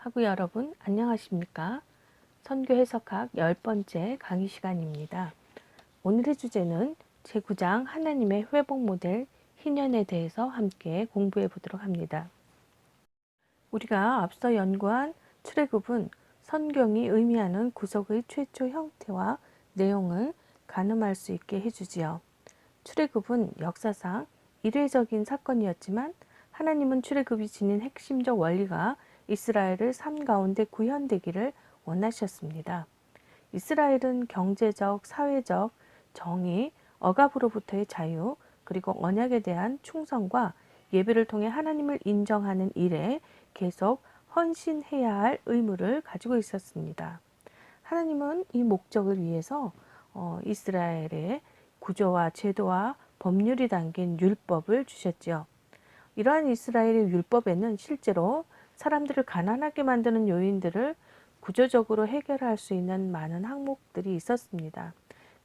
하구 여러분 안녕하십니까? 선교 해석학 10번째 강의 시간입니다. 오늘의 주제는 제9장 하나님의 회복 모델 희년에 대해서 함께 공부해 보도록 합니다. 우리가 앞서 연구한 출애굽은 성경이 의미하는 구속의 최초 형태와 내용을 가늠할 수 있게 해주지요. 출애굽은 역사상 이례적인 사건이었지만 하나님은 출애굽이 지닌 핵심적 원리가 이스라엘을 삶 가운데 구현되기를 원하셨습니다. 이스라엘은 경제적, 사회적 정의, 억압으로부터의 자유, 그리고 언약에 대한 충성과 예배를 통해 하나님을 인정하는 일에 계속 헌신해야 할 의무를 가지고 있었습니다. 하나님은 이 목적을 위해서 이스라엘의 구조와 제도와 법률이 담긴 율법을 주셨죠. 이러한 이스라엘의 율법에는 실제로 사람들을 가난하게 만드는 요인들을 구조적으로 해결할 수 있는 많은 항목들이 있었습니다.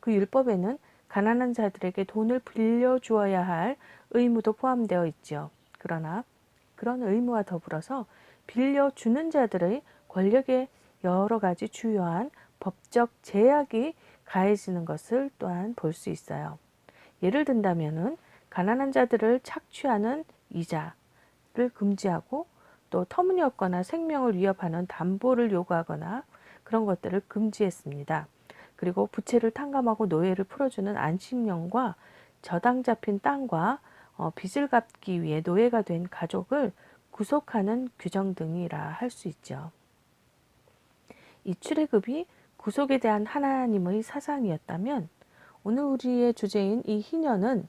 그 율법에는 가난한 자들에게 돈을 빌려주어야 할 의무도 포함되어 있죠. 그러나 그런 의무와 더불어서 빌려주는 자들의 권력에 여러 가지 주요한 법적 제약이 가해지는 것을 또한 볼 수 있어요. 예를 든다면은 가난한 자들을 착취하는 이자를 금지하고 또 터무니없거나 생명을 위협하는 담보를 요구하거나 그런 것들을 금지했습니다. 그리고 부채를 탕감하고 노예를 풀어주는 안식년과 저당 잡힌 땅과 빚을 갚기 위해 노예가 된 가족을 구속하는 규정 등이라 할 수 있죠. 이 출애굽이 구속에 대한 하나님의 사상이었다면 오늘 우리의 주제인 이 희년은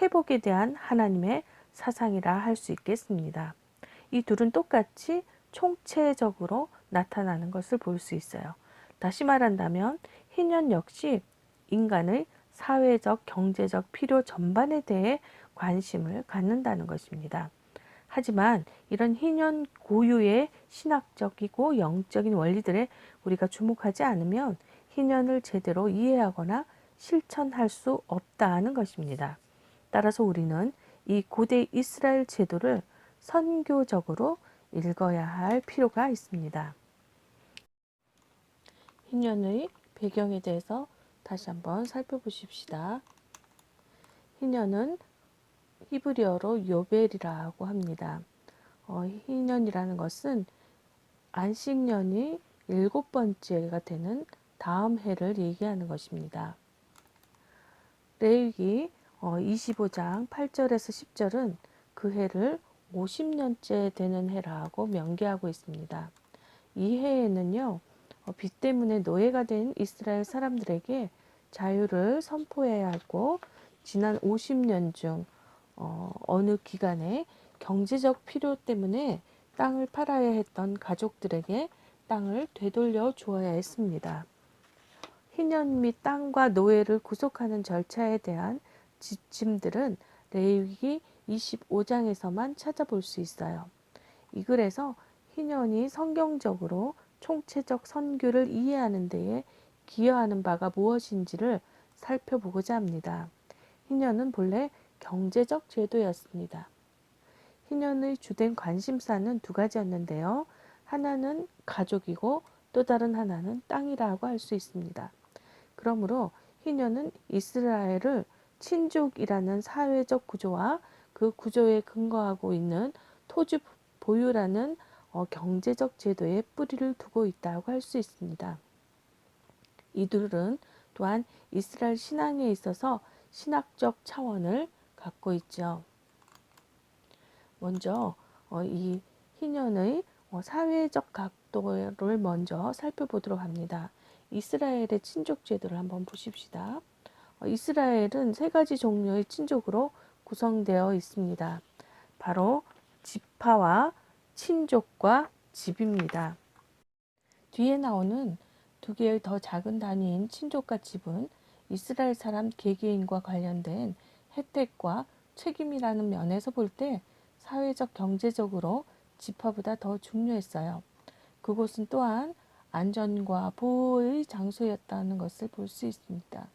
회복에 대한 하나님의 사상이라 할 수 있겠습니다. 이 둘은 똑같이 총체적으로 나타나는 것을 볼 수 있어요. 다시 말한다면 희년 역시 인간의 사회적, 경제적 필요 전반에 대해 관심을 갖는다는 것입니다. 하지만 이런 희년 고유의 신학적이고 영적인 원리들에 우리가 주목하지 않으면 희년을 제대로 이해하거나 실천할 수 없다는 것입니다. 따라서 우리는 이 고대 이스라엘 제도를 선교적으로 읽어야 할 필요가 있습니다. 희년의 배경에 대해서 다시 한번 살펴보십시다. 희년은 히브리어로 요벨이라고 합니다. 희년이라는 것은 안식년이 7번째가 되는 다음 해를 얘기하는 것입니다. 레위기 25장 8절에서 10절은 그 해를 50년째 되는 해라고 명기하고 있습니다. 이 해에는요, 빚 때문에 노예가 된 이스라엘 사람들에게 자유를 선포해야 하고 지난 50년 중 어느 기간에 경제적 필요 때문에 땅을 팔아야 했던 가족들에게 땅을 되돌려 주어야 했습니다. 희년 및 땅과 노예를 구속하는 절차에 대한 지침들은 레위기 25장에서만 찾아볼 수 있어요. 이 글에서 희년이 성경적으로 총체적 선교를 이해하는 데에 기여하는 바가 무엇인지를 살펴보고자 합니다. 희년은 본래 경제적 제도였습니다. 희년의 주된 관심사는 두 가지였는데요. 하나는 가족이고 또 다른 하나는 땅이라고 할 수 있습니다. 그러므로 희년은 이스라엘을 친족이라는 사회적 구조와 그 구조에 근거하고 있는 토지 보유라는 경제적 제도에 뿌리를 두고 있다고 할 수 있습니다. 이들은 또한 이스라엘 신앙에 있어서 신학적 차원을 갖고 있죠. 먼저 이 희년의 사회적 각도를 먼저 살펴보도록 합니다. 이스라엘의 친족 제도를 한번 보십시다. 이스라엘은 세 가지 종류의 친족으로 구성되어 있습니다. 바로 지파와 친족과 집입니다. 뒤에 나오는 두 개의 더 작은 단위인 친족과 집은 이스라엘 사람 개개인과 관련된 혜택과 책임이라는 면에서 볼 때 사회적 경제적으로 지파보다 더 중요했어요. 그곳은 또한 안전과 보호의 장소였다는 것을 볼 수 있습니다.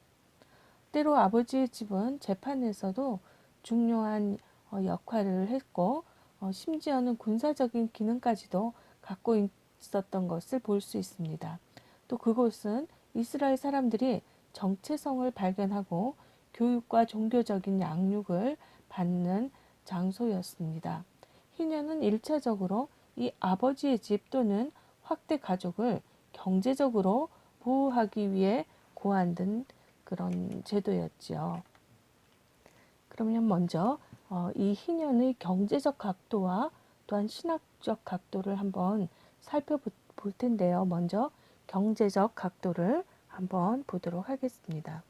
때로 아버지의 집은 재판에서도 중요한 역할을 했고 심지어는 군사적인 기능까지도 갖고 있었던 것을 볼 수 있습니다. 또 그곳은 이스라엘 사람들이 정체성을 발견하고 교육과 종교적인 양육을 받는 장소였습니다. 희년은 1차적으로 이 아버지의 집 또는 확대 가족을 경제적으로 보호하기 위해 고안된 그런 제도였지요. 그러면 먼저 이 희년의 경제적 각도와 또한 신학적 각도를 한번 살펴볼 텐데요. 먼저 경제적 각도를 한번 보도록 하겠습니다.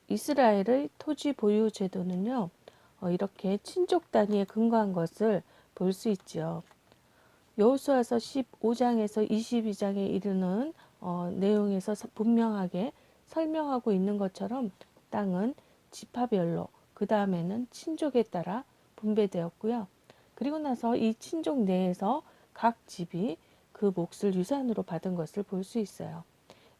이스라엘의 토지 보유 제도는요, 이렇게 친족 단위에 근거한 것을 볼 수 있죠. 여호수아서 15장에서 22장에 이르는 내용에서 분명하게 설명하고 있는 것처럼 땅은 지파별로 그 다음에는 친족에 따라 분배되었고요. 그리고 나서 이 친족 내에서 각 집이 그 몫을 유산으로 받은 것을 볼 수 있어요.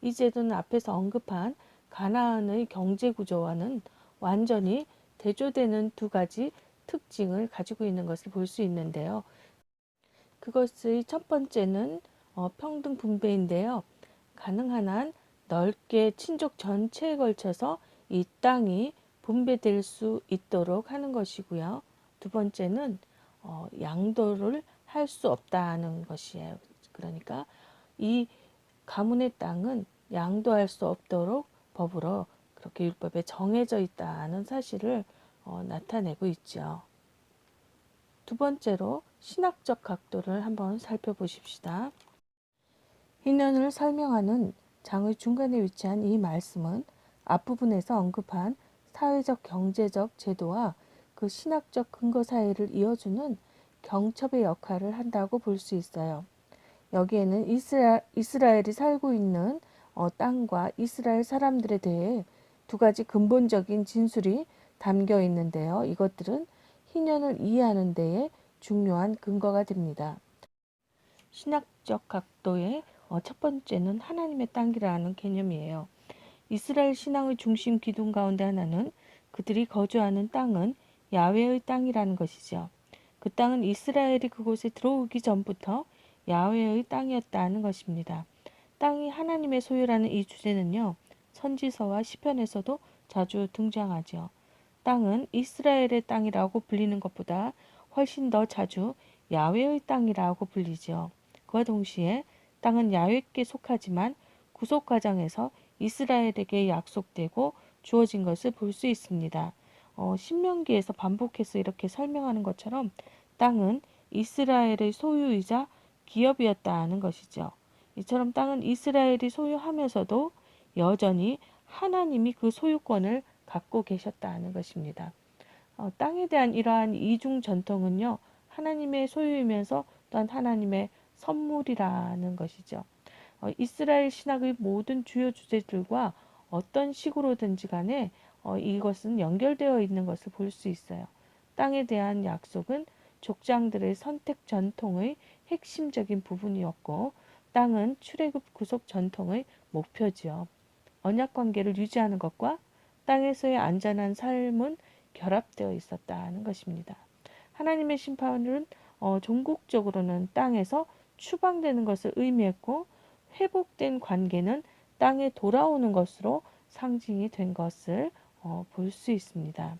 이 제도는 앞에서 언급한 가나안의 경제 구조와는 완전히 대조되는 두 가지 특징을 가지고 있는 것을 볼 수 있는데요. 그것의 첫 번째는 평등 분배인데요. 가능한 한 넓게 친족 전체에 걸쳐서 이 땅이 분배될 수 있도록 하는 것이고요. 두 번째는 양도를 할 수 없다는 것이에요. 그러니까 이 가문의 땅은 양도할 수 없도록 법으로 그렇게 율법에 정해져 있다는 사실을 나타내고 있죠. 두 번째로 신학적 각도를 한번 살펴보십시다. 희년을 설명하는 장의 중간에 위치한 이 말씀은 앞부분에서 언급한 사회적 경제적 제도와 그 신학적 근거 사이를 이어주는 경첩의 역할을 한다고 볼 수 있어요. 여기에는 이스라엘이 살고 있는 땅과 이스라엘 사람들에 대해 두 가지 근본적인 진술이 담겨 있는데요. 이것들은 희년을 이해하는 데에 중요한 근거가 됩니다. 신학적 각도의 첫 번째는 하나님의 땅이라는 개념이에요. 이스라엘 신앙의 중심 기둥 가운데 하나는 그들이 거주하는 땅은 야훼의 땅이라는 것이죠. 그 땅은 이스라엘이 그곳에 들어오기 전부터 야훼의 땅이었다는 것입니다. 땅이 하나님의 소유라는 이 주제는요, 선지서와 시편에서도 자주 등장하죠. 땅은 이스라엘의 땅이라고 불리는 것보다 훨씬 더 자주 야훼의 땅이라고 불리죠. 그와 동시에 땅은 야훼께 속하지만 구속 과정에서 이스라엘에게 약속되고 주어진 것을 볼 수 있습니다. 신명기에서 반복해서 이렇게 설명하는 것처럼 땅은 이스라엘의 소유이자 기업이었다는 것이죠. 이처럼 땅은 이스라엘이 소유하면서도 여전히 하나님이 그 소유권을 갖고 계셨다는 것입니다. 땅에 대한 이러한 이중 전통은요, 하나님의 소유이면서 또한 하나님의 선물이라는 것이죠. 이스라엘 신학의 모든 주요 주제들과 어떤 식으로든지 간에 이것은 연결되어 있는 것을 볼 수 있어요. 땅에 대한 약속은 족장들의 선택 전통의 핵심적인 부분이었고, 땅은 출애굽 구속 전통의 목표지요. 언약 관계를 유지하는 것과 땅에서의 안전한 삶은 결합되어 있었다는 것입니다. 하나님의 심판은 종국적으로는 땅에서 추방되는 것을 의미했고, 회복된 관계는 땅에 돌아오는 것으로 상징이 된 것을 볼 수 있습니다.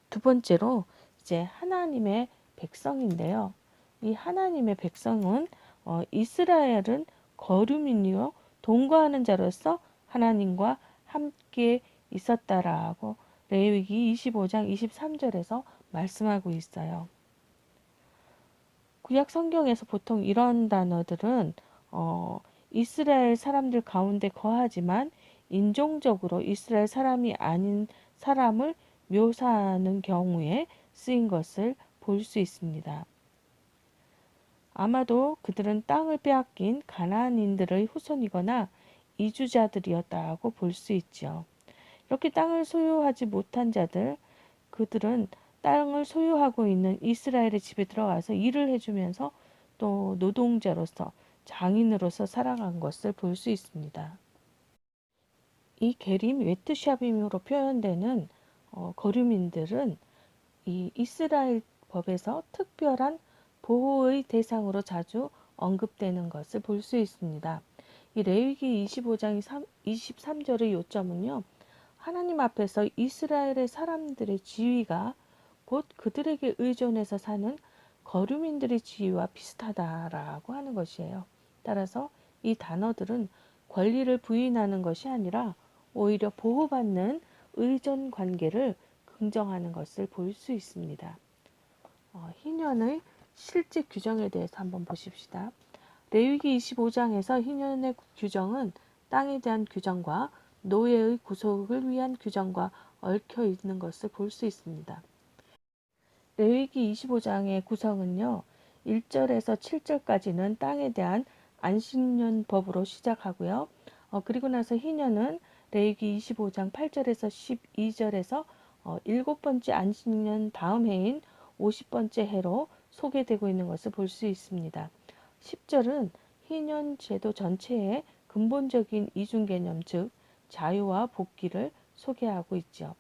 두 번째로 이제 하나님의 백성인데요. 이 하나님의 백성은 이스라엘은 거류민이요 동거하는 자로서 하나님과 함께 있었다라고 레위기 25장 23절에서 말씀하고 있어요. 구약 성경에서 보통 이런 단어들은 이스라엘 사람들 가운데 거하지만 인종적으로 이스라엘 사람이 아닌 사람을 묘사하는 경우에 쓰인 것을 볼 수 있습니다. 아마도 그들은 땅을 빼앗긴 가나안인들의 후손이거나 이주자들이었다고 볼 수 있죠. 이렇게 땅을 소유하지 못한 자들, 그들은 땅을 소유하고 있는 이스라엘의 집에 들어가서 일을 해주면서 또 노동자로서 장인으로서 살아간 것을 볼 수 있습니다. 이 게림 웨트샤빔으로 표현되는 거류민들은 이 이스라엘 법에서 특별한 보호의 대상으로 자주 언급되는 것을 볼 수 있습니다. 이 레위기 25장 23절의 요점은요. 하나님 앞에서 이스라엘의 사람들의 지위가 곧 그들에게 의존해서 사는 거류민들의 지위와 비슷하다라고 하는 것이에요. 따라서 이 단어들은 권리를 부인하는 것이 아니라 오히려 보호받는 의존 관계를 긍정하는 것을 볼 수 있습니다. 희년의 실제 규정에 대해서 한번 보십시다. 레위기 25장에서 희년의 규정은 땅에 대한 규정과 노예의 구속을 위한 규정과 얽혀 있는 것을 볼 수 있습니다. 레위기 25장의 구성은요. 1절에서 7절까지는 땅에 대한 안식년법으로 시작하고요. 그리고 나서 희년은 레위기 25장 8절에서 12절에서 7번째 안식년 다음 해인 50번째 해로 소개되고 있는 것을 볼 수 있습니다. 10절은 희년 제도 전체의 근본적인 이중 개념 즉 자유와 복귀를 소개하고 있죠.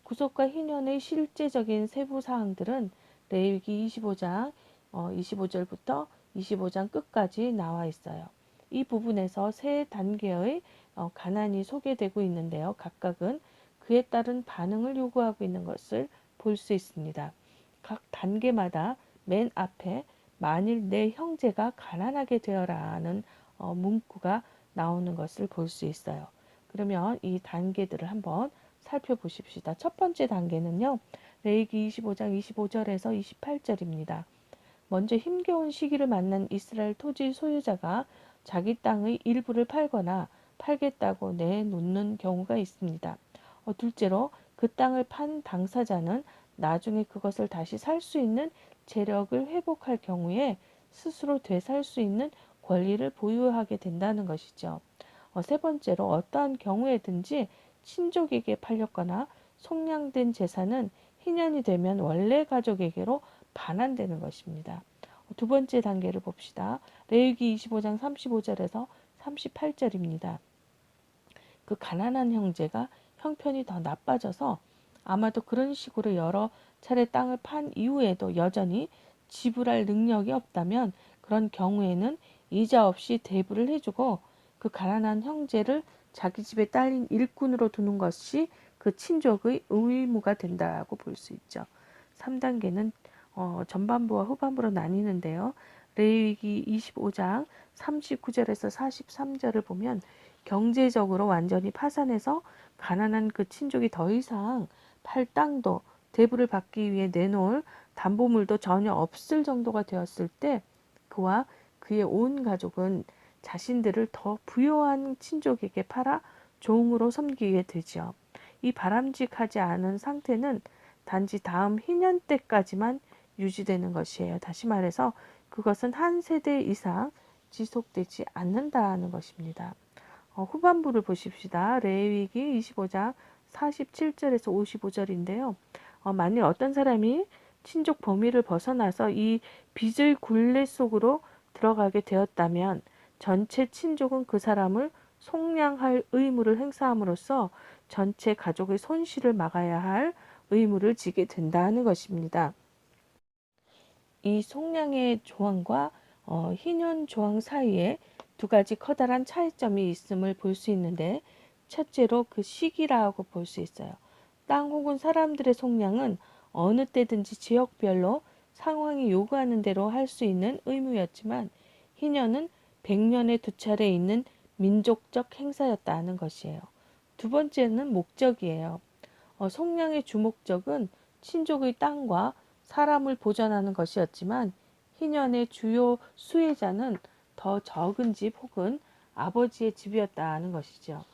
구속과 희년의 실제적인 세부 사항들은 레위기 25장 25절부터 25장 끝까지 나와 있어요. 이 부분에서 세 단계의 가난이 소개되고 있는데요. 각각은 그에 따른 반응을 요구하고 있는 것을 볼 수 있습니다. 각 단계마다 맨 앞에 만일 내 형제가 가난하게 되어라는 문구가 나오는 것을 볼 수 있어요. 그러면 이 단계들을 한번 살펴보십시다. 첫 번째 단계는요. 레위기 25장 25절에서 28절입니다. 먼저 힘겨운 시기를 만난 이스라엘 토지 소유자가 자기 땅의 일부를 팔거나 팔겠다고 내놓는 경우가 있습니다. 둘째로 그 땅을 판 당사자는 나중에 그것을 다시 살 수 있는 재력을 회복할 경우에 스스로 되살 수 있는 권리를 보유하게 된다는 것이죠. 세 번째로 어떠한 경우에든지 친족에게 팔렸거나 속량된 재산은 희년이 되면 원래 가족에게로 반환되는 것입니다. 두 번째 단계를 봅시다. 레위기 25장 35절에서 38절입니다. 그 가난한 형제가 형편이 더 나빠져서 아마도 그런 식으로 여러 차례 땅을 판 이후에도 여전히 지불할 능력이 없다면 그런 경우에는 이자 없이 대부를 해주고 그 가난한 형제를 자기 집에 딸린 일꾼으로 두는 것이 그 친족의 의무가 된다고 볼 수 있죠. 3단계는 전반부와 후반부로 나뉘는데요. 레위기 25장 39절에서 43절을 보면 경제적으로 완전히 파산해서 가난한 그 친족이 더 이상 팔 땅도 대부를 받기 위해 내놓을 담보물도 전혀 없을 정도가 되었을 때 그와 그의 온 가족은 자신들을 더 부유한 친족에게 팔아 종으로 섬기게 되죠. 이 바람직하지 않은 상태는 단지 다음 희년 때까지만 유지되는 것이에요. 다시 말해서 그것은 한 세대 이상 지속되지 않는다는 것입니다. 후반부를 보십시다. 레위기 25장 47절에서 55절인데요. 만일 어떤 사람이 친족 범위를 벗어나서 이 빚의 굴레 속으로 들어가게 되었다면 전체 친족은 그 사람을 속량할 의무를 행사함으로써 전체 가족의 손실을 막아야 할 의무를 지게 된다는 것입니다. 이 속량의 조항과 희년 조항 사이에 두 가지 커다란 차이점이 있음을 볼 수 있는데 첫째로 그 시기라고 볼 수 있어요. 땅 혹은 사람들의 속량은 어느 때든지 지역별로 상황이 요구하는 대로 할 수 있는 의무였지만 희년은 100년에 두 차례 있는 민족적 행사였다는 것이에요. 두 번째는 목적이에요. 속량의 주목적은 친족의 땅과 사람을 보전하는 것이었지만 희년의 주요 수혜자는 더 적은 집 혹은 아버지의 집이었다는 것이죠.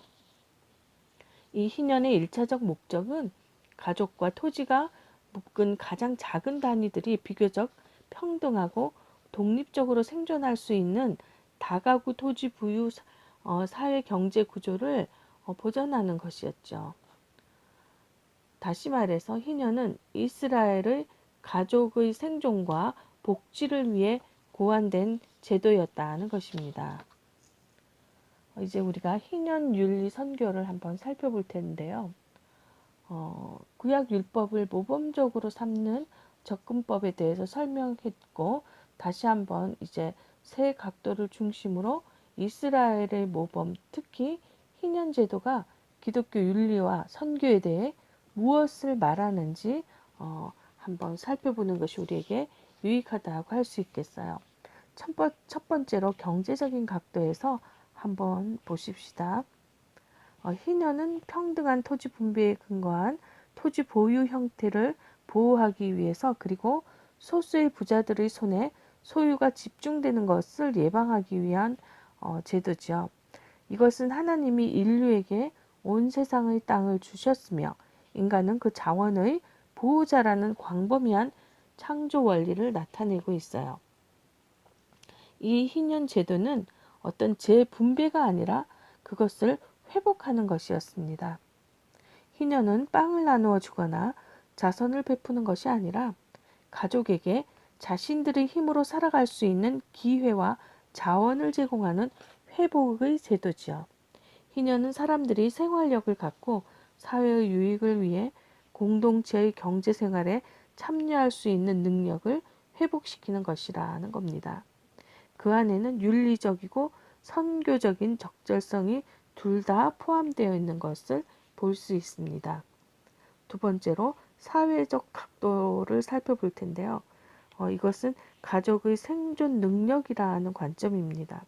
이 희년의 일차적 목적은 가족과 토지가 묶은 가장 작은 단위들이 비교적 평등하고 독립적으로 생존할 수 있는 다가구 토지 부유 사회 경제 구조를 보전하는 것이었죠. 다시 말해서 희년은 이스라엘의 가족의 생존과 복지를 위해 고안된 제도였다는 것입니다. 이제 우리가 희년 윤리 선교를 한번 살펴볼 텐데요. 구약 율법을 모범적으로 삼는 접근법에 대해서 설명했고 다시 한번 이제 세 각도를 중심으로 이스라엘의 모범, 특히 희년 제도가 기독교 윤리와 선교에 대해 무엇을 말하는지 한번 살펴보는 것이 우리에게 유익하다고 할 수 있겠어요. 첫 번째로 경제적인 각도에서 한번 보십시다. 희년은 평등한 토지 분배에 근거한 토지 보유 형태를 보호하기 위해서, 그리고 소수의 부자들의 손에 소유가 집중되는 것을 예방하기 위한 제도죠. 이것은 하나님이 인류에게 온 세상의 땅을 주셨으며 인간은 그 자원의 보호자라는 광범위한 창조 원리를 나타내고 있어요. 이 희년 제도는 어떤 재분배가 아니라 그것을 회복하는 것이었습니다. 희년은 빵을 나누어 주거나 자선을 베푸는 것이 아니라 가족에게 자신들의 힘으로 살아갈 수 있는 기회와 자원을 제공하는 회복의 제도지요. 희년은 사람들이 생활력을 갖고 사회의 유익을 위해 공동체의 경제 생활에 참여할 수 있는 능력을 회복시키는 것이라는 겁니다. 그 안에는 윤리적이고 선교적인 적절성이 둘 다 포함되어 있는 것을 볼 수 있습니다. 두 번째로 사회적 각도를 살펴볼 텐데요. 이것은 가족의 생존 능력이라는 관점입니다.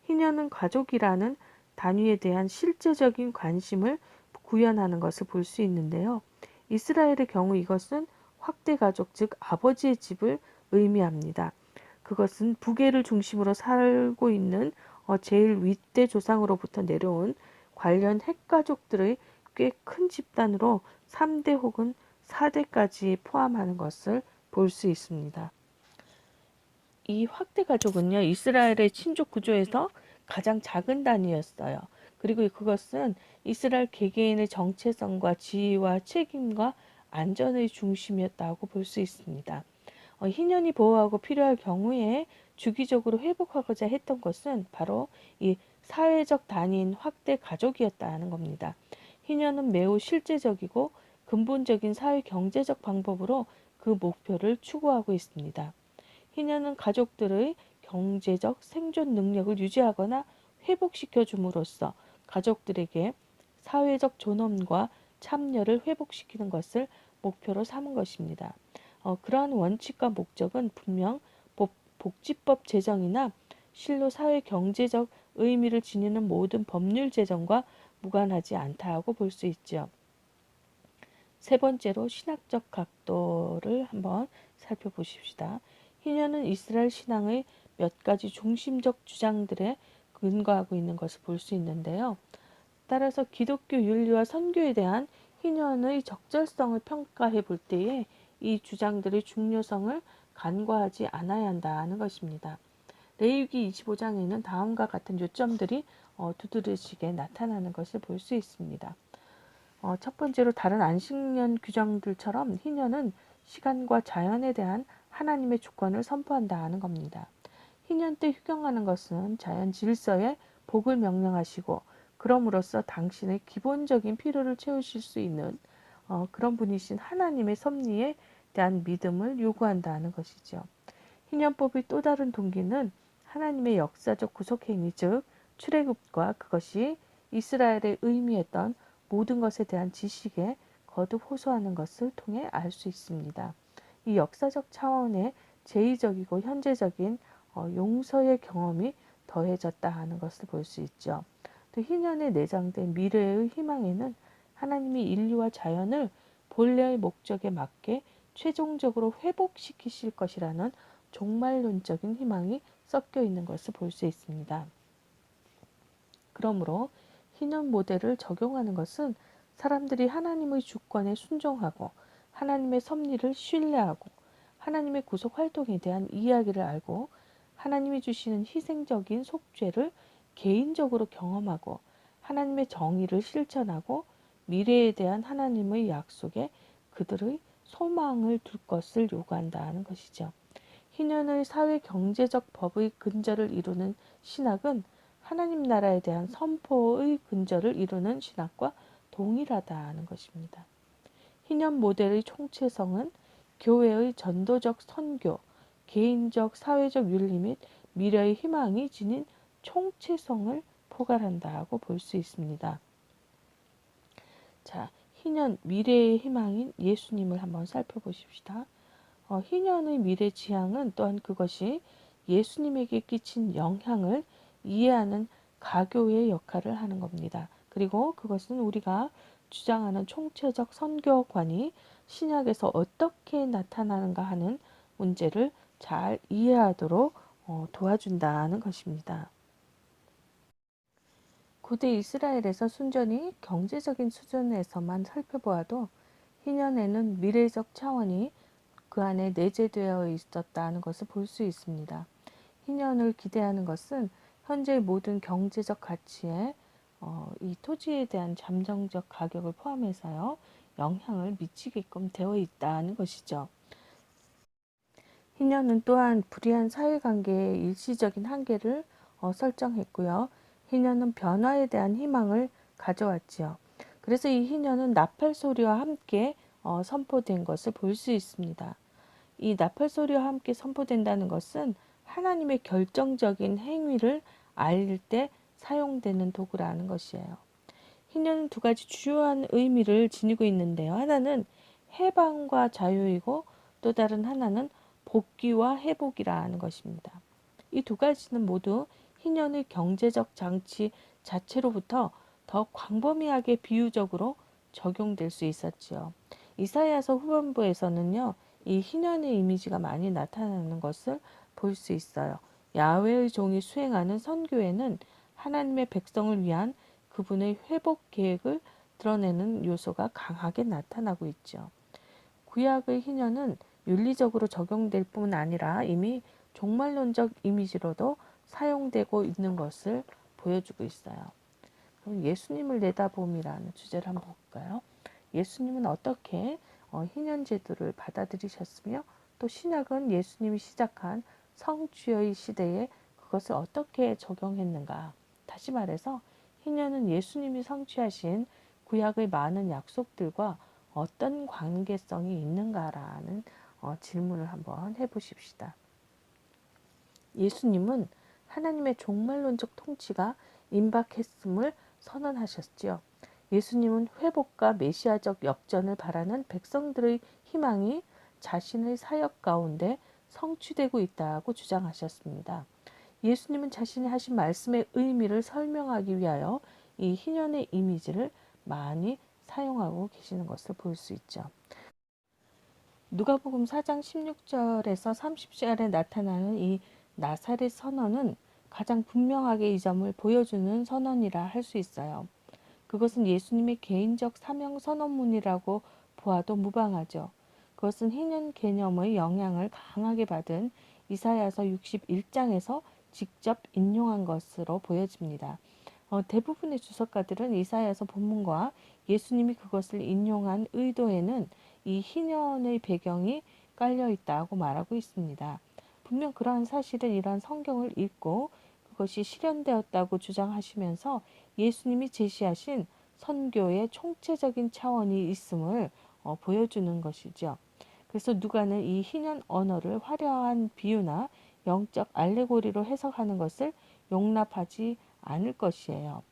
희년은 가족이라는 단위에 대한 실제적인 관심을 구현하는 것을 볼 수 있는데요. 이스라엘의 경우 이것은 확대 가족, 즉 아버지의 집을 의미합니다. 그것은 부계를 중심으로 살고 있는 제일 윗대 조상으로부터 내려온 관련 핵가족들의 꽤 큰 집단으로 3대 혹은 4대까지 포함하는 것을 볼 수 있습니다. 이 확대 가족은요, 이스라엘의 친족 구조에서 가장 작은 단위였어요. 그리고 그것은 이스라엘 개개인의 정체성과 지위와 책임과 안전의 중심이었다고 볼 수 있습니다. 희년이 보호하고 필요할 경우에 주기적으로 회복하고자 했던 것은 바로 이 사회적 단위인 확대 가족이었다는 겁니다. 희년은 매우 실제적이고 근본적인 사회 경제적 방법으로 그 목표를 추구하고 있습니다. 희년은 가족들의 경제적 생존 능력을 유지하거나 회복시켜 줌으로써 가족들에게 사회적 존엄과 참여를 회복시키는 것을 목표로 삼은 것입니다. 그러한 원칙과 목적은 분명 복지법 제정이나 실로 사회 경제적 의미를 지니는 모든 법률 제정과 무관하지 않다고 볼 수 있죠. 세 번째로 신학적 각도를 한번 살펴보십시다. 희년은 이스라엘 신앙의 몇 가지 중심적 주장들에 근거하고 있는 것을 볼 수 있는데요. 따라서 기독교 윤리와 선교에 대한 희년의 적절성을 평가해 볼 때에 이 주장들의 중요성을 간과하지 않아야 한다는 것입니다. 레위기 25장에는 다음과 같은 요점들이 두드러지게 나타나는 것을 볼 수 있습니다. 첫 번째로 다른 안식년 규정들처럼 희년은 시간과 자연에 대한 하나님의 주권을 선포한다는 겁니다. 희년 때 휴경하는 것은 자연 질서에 복을 명령하시고 그럼으로써 당신의 기본적인 필요를 채우실 수 있는 그런 분이신 하나님의 섭리에 대한 믿음을 요구한다는 것이죠. 희년법의 또 다른 동기는 하나님의 역사적 구속행위, 즉 출애굽과 그것이 이스라엘의 의미했던 모든 것에 대한 지식에 거듭 호소하는 것을 통해 알 수 있습니다. 이 역사적 차원의 제의적이고 현재적인 용서의 경험이 더해졌다 하는 것을 볼 수 있죠. 또 희년에 내장된 미래의 희망에는 하나님이 인류와 자연을 본래의 목적에 맞게 최종적으로 회복시키실 것이라는 종말론적인 희망이 섞여 있는 것을 볼 수 있습니다. 그러므로 희년 모델을 적용하는 것은 사람들이 하나님의 주권에 순종하고 하나님의 섭리를 신뢰하고 하나님의 구속 활동에 대한 이야기를 알고 하나님이 주시는 희생적인 속죄를 개인적으로 경험하고 하나님의 정의를 실천하고 미래에 대한 하나님의 약속에 그들의 소망을 둘 것을 요구한다는 것이죠. 희년의 사회 경제적 법의 근저를 이루는 신학은 하나님 나라에 대한 선포의 근저를 이루는 신학과 동일하다는 것입니다. 희년 모델의 총체성은 교회의 전도적 선교, 개인적, 사회적 윤리 및 미래의 희망이 지닌 총체성을 포괄한다고 볼 수 있습니다. 자, 희년 미래의 희망인 예수님을 한번 살펴보십시다. 희년의 미래 지향은 또한 그것이 예수님에게 끼친 영향을 이해하는 가교의 역할을 하는 겁니다. 그리고 그것은 우리가 주장하는 총체적 선교관이 신약에서 어떻게 나타나는가 하는 문제를 잘 이해하도록 도와준다는 것입니다. 고대 이스라엘에서 순전히 경제적인 수준에서만 살펴보아도 희년에는 미래적 차원이 그 안에 내재되어 있었다는 것을 볼 수 있습니다. 희년을 기대하는 것은 현재의 모든 경제적 가치에 이 토지에 대한 잠정적 가격을 포함해서요, 영향을 미치게끔 되어 있다는 것이죠. 희년은 또한 불의한 사회관계의 일시적인 한계를 설정했고요. 희년은 변화에 대한 희망을 가져왔지요. 그래서 이 희년은 나팔 소리와 함께 선포된 것을 볼 수 있습니다. 이 나팔 소리와 함께 선포된다는 것은 하나님의 결정적인 행위를 알릴 때 사용되는 도구라는 것이에요. 희년은 두 가지 주요한 의미를 지니고 있는데요. 하나는 해방과 자유이고 또 다른 하나는 복귀와 회복이라는 것입니다. 이 두 가지는 모두 희년의 경제적 장치 자체로부터 더 광범위하게 비유적으로 적용될 수 있었지요. 이사야서 후반부에서는요, 이 희년의 이미지가 많이 나타나는 것을 볼 수 있어요. 야훼의 종이 수행하는 선교에는 하나님의 백성을 위한 그분의 회복 계획을 드러내는 요소가 강하게 나타나고 있죠. 구약의 희년은 윤리적으로 적용될 뿐 아니라 이미 종말론적 이미지로도 사용되고 있는 것을 보여주고 있어요. 그럼 예수님을 내다봄이라는 주제를 한번 볼까요? 예수님은 어떻게 희년 제도를 받아들이셨으며 또 신약은 예수님이 시작한 성취의 시대에 그것을 어떻게 적용했는가? 다시 말해서 희년은 예수님이 성취하신 구약의 많은 약속들과 어떤 관계성이 있는가라는 질문을 한번 해보십시다. 예수님은 하나님의 종말론적 통치가 임박했음을 선언하셨지요. 예수님은 회복과 메시아적 역전을 바라는 백성들의 희망이 자신의 사역 가운데 성취되고 있다고 주장하셨습니다. 예수님은 자신이 하신 말씀의 의미를 설명하기 위하여 이 희년의 이미지를 많이 사용하고 계시는 것을 볼 수 있죠. 누가복음 4장 16절에서 30절에 나타나는 이 나사렛 선언은 가장 분명하게 이 점을 보여주는 선언이라 할 수 있어요. 그것은 예수님의 개인적 사명 선언문이라고 보아도 무방하죠. 그것은 희년 개념의 영향을 강하게 받은 이사야서 61장에서 직접 인용한 것으로 보여집니다. 대부분의 주석가들은 이사야서 본문과 예수님이 그것을 인용한 의도에는 이 희년의 배경이 깔려 있다고 말하고 있습니다. 분명 그러한 사실은 이러한 성경을 읽고 그것이 실현되었다고 주장하시면서 예수님이 제시하신 선교의 총체적인 차원이 있음을 보여주는 것이죠. 그래서 누가는 이 희년 언어를 화려한 비유나 영적 알레고리로 해석하는 것을 용납하지 않을 것이에요.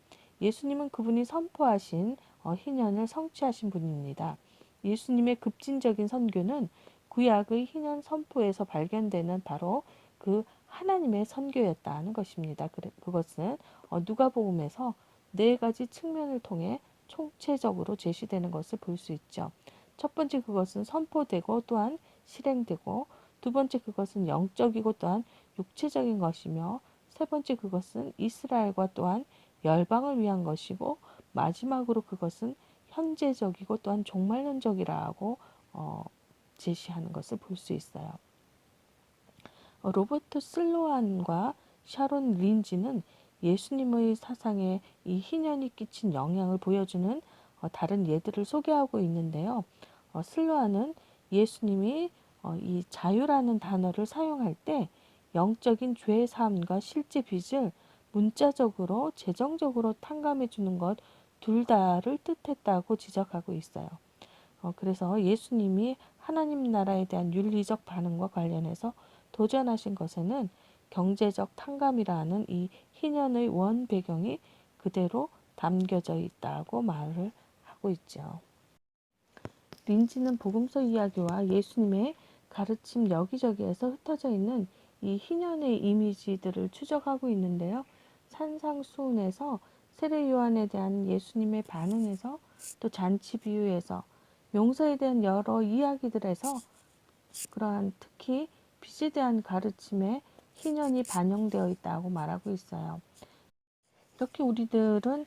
예수님은 그분이 선포하신 희년을 성취하신 분입니다. 예수님의 급진적인 선교는 구약의 희년 선포에서 발견되는 바로 그 하나님의 선교였다는 것입니다. 그것은 누가복음에서 네 가지 측면을 통해 총체적으로 제시되는 것을 볼 수 있죠. 첫 번째, 그것은 선포되고 또한 실행되고, 두 번째, 그것은 영적이고 또한 육체적인 것이며, 세 번째, 그것은 이스라엘과 또한 열방을 위한 것이고, 마지막으로 그것은 현재적이고 또한 종말론적이라고 제시하는 것을 볼 수 있어요. 로버트 슬로안과 샤론 린지는 예수님의 사상에 이 희년이 끼친 영향을 보여주는 다른 예들을 소개하고 있는데요. 슬로안은 예수님이 이 자유라는 단어를 사용할 때 영적인 죄 사함과 실제 빚을 문자적으로 재정적으로 탕감해 주는 것 둘 다를 뜻했다고 지적하고 있어요. 그래서 예수님이 하나님 나라에 대한 윤리적 반응과 관련해서 도전하신 것에는 경제적 탕감이라는 이 희년의 원 배경이 그대로 담겨져 있다고 말을 하고 있죠. 린지는 복음서 이야기와 예수님의 가르침 여기저기에서 흩어져 있는 이 희년의 이미지들을 추적하고 있는데요. 산상수훈에서 세례 요한에 대한 예수님의 반응에서 또 잔치 비유에서 용서에 대한 여러 이야기들에서 그러한 특히 빚에 대한 가르침에 희년이 반영되어 있다고 말하고 있어요. 이렇게 우리들은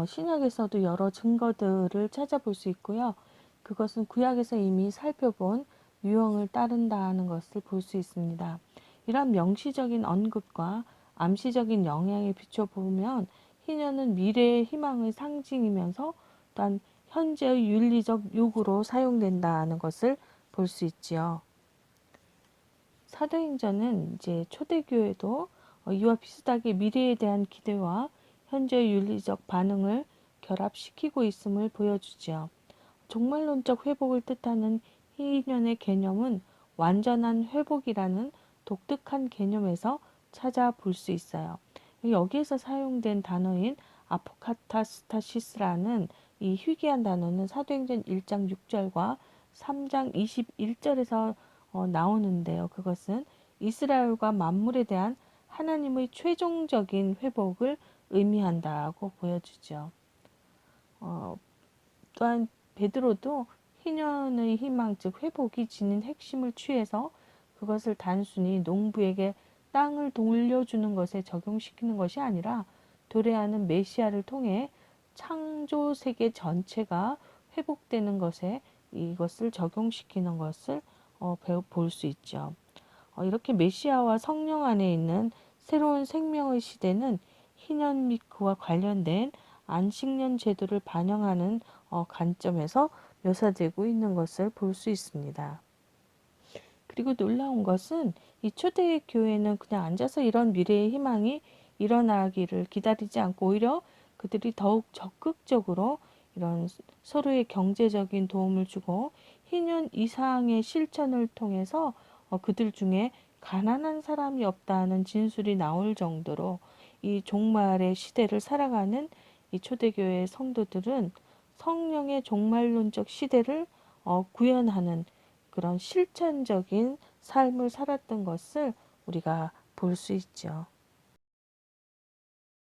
신약에서도 여러 증거들을 찾아볼 수 있고요. 그것은 구약에서 이미 살펴본 유형을 따른다는 것을 볼 수 있습니다. 이런 명시적인 언급과 암시적인 영향에 비춰보면 희년은 미래의 희망의 상징이면서 또한 현재의 윤리적 요구로 사용된다는 것을 볼 수 있지요. 사도행전은 이제 초대교회도 이와 비슷하게 미래에 대한 기대와 현재의 윤리적 반응을 결합시키고 있음을 보여주죠. 종말론적 회복을 뜻하는 희년의 개념은 완전한 회복이라는 독특한 개념에서 찾아볼 수 있어요. 여기에서 사용된 단어인 아포카타스타시스라는 이 희귀한 단어는 사도행전 1장 6절과 3장 21절에서 나오는데요. 그것은 이스라엘과 만물에 대한 하나님의 최종적인 회복을 의미한다고 보여주죠. 또한 베드로도 희년의 희망 즉 회복이 지닌 핵심을 취해서 그것을 단순히 농부에게 땅을 돌려주는 것에 적용시키는 것이 아니라 도래하는 메시아를 통해 창조 세계 전체가 회복되는 것에 이것을 적용시키는 것을 볼 수 있죠. 이렇게 메시아와 성령 안에 있는 새로운 생명의 시대는 희년 및 그와 관련된 안식년 제도를 반영하는 관점에서 묘사되고 있는 것을 볼 수 있습니다. 그리고 놀라운 것은 이 초대 교회는 그냥 앉아서 이런 미래의 희망이 일어나기를 기다리지 않고 오히려 그들이 더욱 적극적으로 이런 서로의 경제적인 도움을 주고 희년 이상의 실천을 통해서 그들 중에 가난한 사람이 없다는 진술이 나올 정도로 이 종말의 시대를 살아가는 이 초대교회 성도들은 성령의 종말론적 시대를 구현하는 그런 실천적인 삶을 살았던 것을 우리가 볼 수 있죠.